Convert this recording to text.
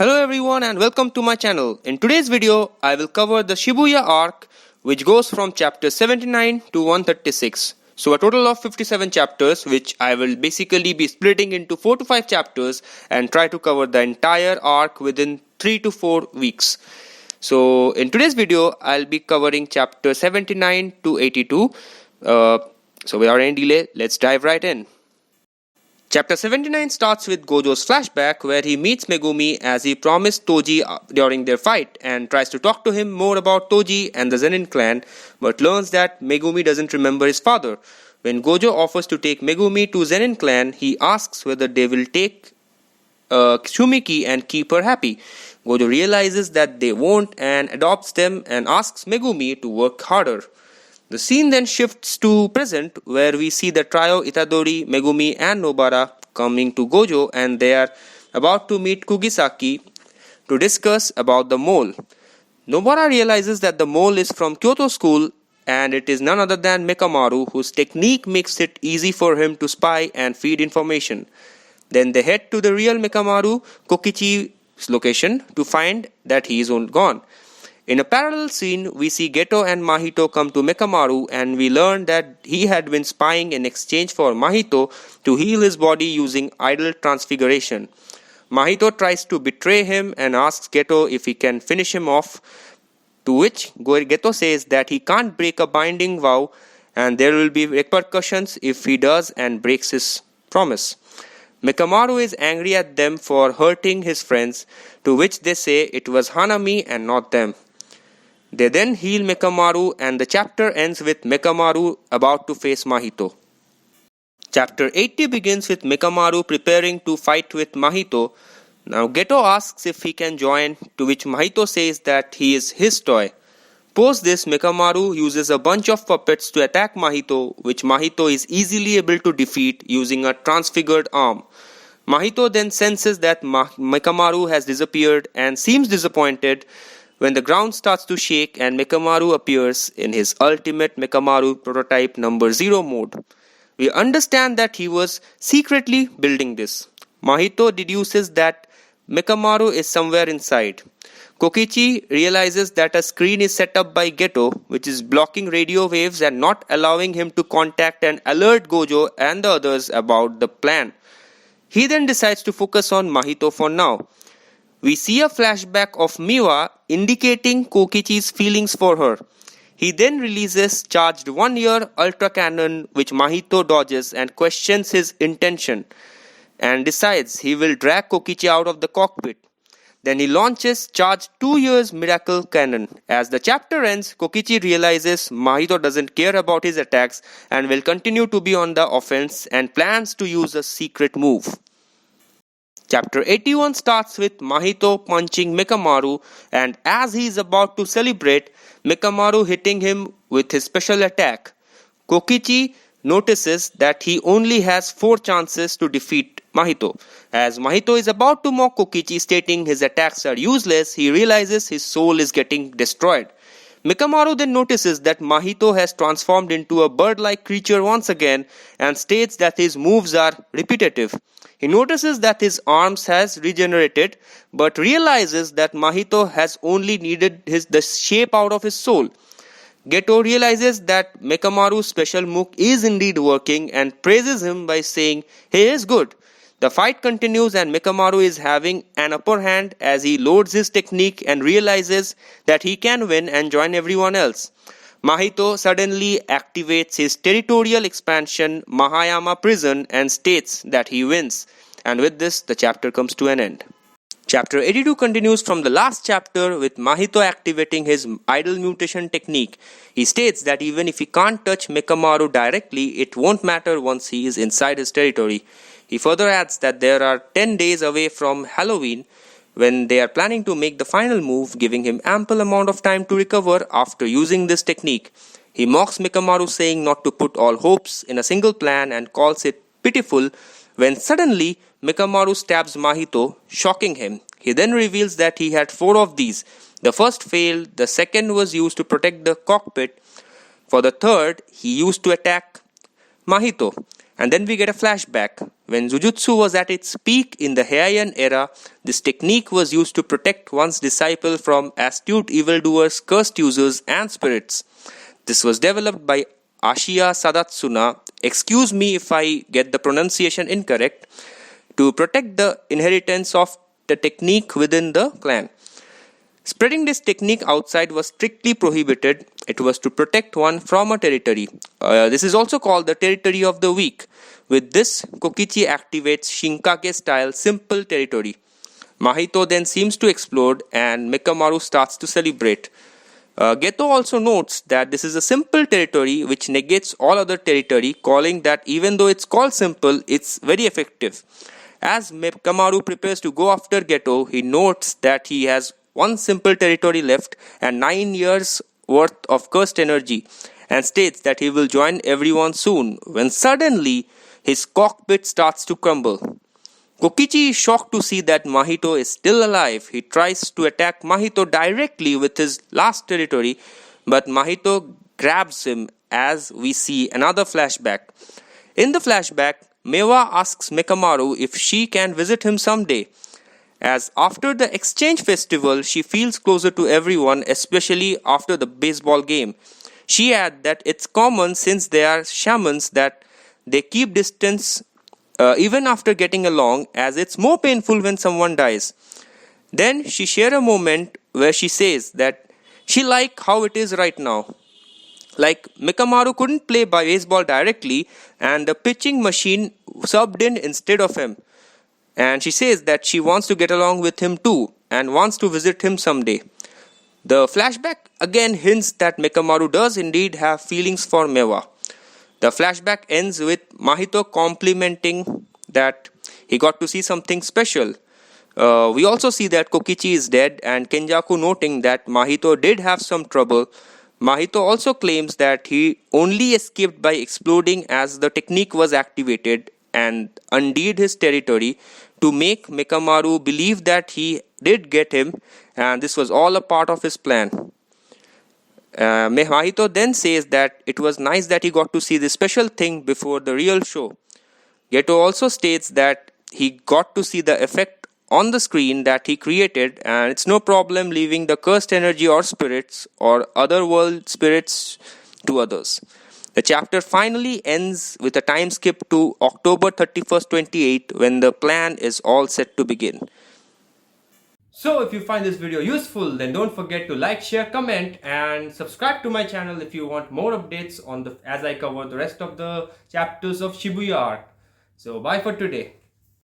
Hello everyone and welcome to my channel. In today's video, I will cover the Shibuya arc which goes from chapter 79 to 136. So a total of 57 chapters which I will basically be splitting into 4 to 5 chapters and try to cover the entire arc within 3 to 4 weeks. So in today's video, I'll be covering chapter 79 to 82. So without any delay, let's dive right in. Chapter 79 starts with Gojo's flashback where he meets Megumi as he promised Toji during their fight and tries to talk to him more about Toji and the Zenin clan but learns that Megumi doesn't remember his father. When Gojo offers to take Megumi to Zenin clan, he asks whether they will take Shumiki and keep her happy. Gojo realizes that they won't and adopts them and asks Megumi to work harder. The scene then shifts to present where we see the trio Itadori, Megumi and Nobara coming to Gojo and they are about to meet Kugisaki to discuss about the mole. Nobara realizes that the mole is from Kyoto school and it is none other than Mekamaru whose technique makes it easy for him to spy and feed information. Then they head to the real Mekamaru Kokichi's location to find that he is gone. In a parallel scene, we see Geto and Mahito come to Mekamaru and we learn that he had been spying in exchange for Mahito to heal his body using idol transfiguration. Mahito tries to betray him and asks Geto if he can finish him off, to which Geto says that he can't break a binding vow and there will be repercussions if he does and breaks his promise. Mekamaru is angry at them for hurting his friends, to which they say it was Hanami and not them. They then heal Mekamaru and the chapter ends with Mekamaru about to face Mahito. Chapter 80 begins with Mekamaru preparing to fight with Mahito. Now Geto asks if he can join, to which Mahito says that he is his toy. Post this, Mekamaru uses a bunch of puppets to attack Mahito, which Mahito is easily able to defeat using a transfigured arm. Mahito then senses that Mekamaru has disappeared and seems disappointed when the ground starts to shake and Mekamaru appears in his ultimate Mekamaru prototype number 0 mode. We understand that he was secretly building this. Mahito deduces that Mekamaru is somewhere inside. Kokichi realizes that a screen is set up by Geto which is blocking radio waves and not allowing him to contact and alert Gojo and the others about the plan. He then decides to focus on Mahito for now. We see a flashback of Miwa indicating Kokichi's feelings for her. He then releases charged 1-year Ultra Cannon which Mahito dodges and questions his intention and decides he will drag Kokichi out of the cockpit. Then he launches charged 2 years Miracle Cannon. As the chapter ends, Kokichi realizes Mahito doesn't care about his attacks and will continue to be on the offense and plans to use a secret move. Chapter 81 starts with Mahito punching Mekamaru and as he is about to celebrate, Mekamaru hitting him with his special attack. Kokichi notices that he only has 4 chances to defeat Mahito. As Mahito is about to mock Kokichi stating his attacks are useless, he realizes his soul is getting destroyed. Mekamaru then notices that Mahito has transformed into a bird-like creature once again and states that his moves are repetitive. He notices that his arms has regenerated but realizes that Mahito has only needed the shape out of his soul. Geto realizes that Mekamaru's special move is indeed working and praises him by saying he is good. The fight continues and Mekamaru is having an upper hand as he loads his technique and realizes that he can win and join everyone else. Mahito suddenly activates his territorial expansion Mahayama prison and states that he wins. And with this, the chapter comes to an end. Chapter 82 continues from the last chapter with Mahito activating his idol mutation technique. He states that even if he can't touch Mekamaru directly, it won't matter once he is inside his territory. He further adds that there are 10 days away from Halloween when they are planning to make the final move, giving him ample amount of time to recover after using this technique. He mocks Mekamaru saying not to put all hopes in a single plan and calls it pitiful when suddenly Mekamaru stabs Mahito, shocking him. He then reveals that he had 4 of these. The first failed, the second was used to protect the cockpit. For the third, he used to attack Mahito. And then we get a flashback. When Jujutsu was at its peak in the Heian era, this technique was used to protect one's disciple from astute evildoers, cursed users, and spirits. This was developed by Ashiya Sadatsuna, excuse me if I get the pronunciation incorrect, to protect the inheritance of the technique within the clan. Spreading this technique outside was strictly prohibited. It was to protect one from a territory. This is also called the territory of the weak. With this, Kokichi activates Shinkage style simple territory. Mahito then seems to explode and Mekamaru starts to celebrate. Geto also notes that this is a simple territory which negates all other territory, calling that even though it's called simple, it's very effective. As Mekamaru prepares to go after Geto, he notes that he has one simple territory left and 9 years worth of cursed energy, and states that he will join everyone soon, when suddenly his cockpit starts to crumble. Kokichi is shocked to see that Mahito is still alive. He tries to attack Mahito directly with his last territory, but Mahito grabs him as we see another flashback. In the flashback, Mewa asks Mekamaru if she can visit him someday, as after the exchange festival she feels closer to everyone, especially after the baseball game. She adds that it's common since they are shamans that they keep distance even after getting along, as it's more painful when someone dies. Then she shares a moment where she says that she like how it is right now. Like Mikamaru couldn't play baseball directly and the pitching machine subbed in instead of him. And she says that she wants to get along with him too and wants to visit him someday. The flashback again hints that Mikamaru does indeed have feelings for Mewa. The flashback ends with Mahito complimenting that he got to see something special. We also see that Kokichi is dead and Kenjaku noting that Mahito did have some trouble. Mahito also claims that he only escaped by exploding as the technique was activated and undid his territory to make Mekamaru believe that he did get him and this was all a part of his plan. Mahito then says that it was nice that he got to see this special thing before the real show. Geto also states that he got to see the effect on the screen that he created and it's no problem leaving the cursed energy or spirits or other world spirits to others. The chapter finally ends with a time skip to October 31st, 28 when the plan is all set to begin. So if you find this video useful, then don't forget to like, share, comment and subscribe to my channel if you want more updates on as I cover the rest of the chapters of Shibuya arc. So bye for today.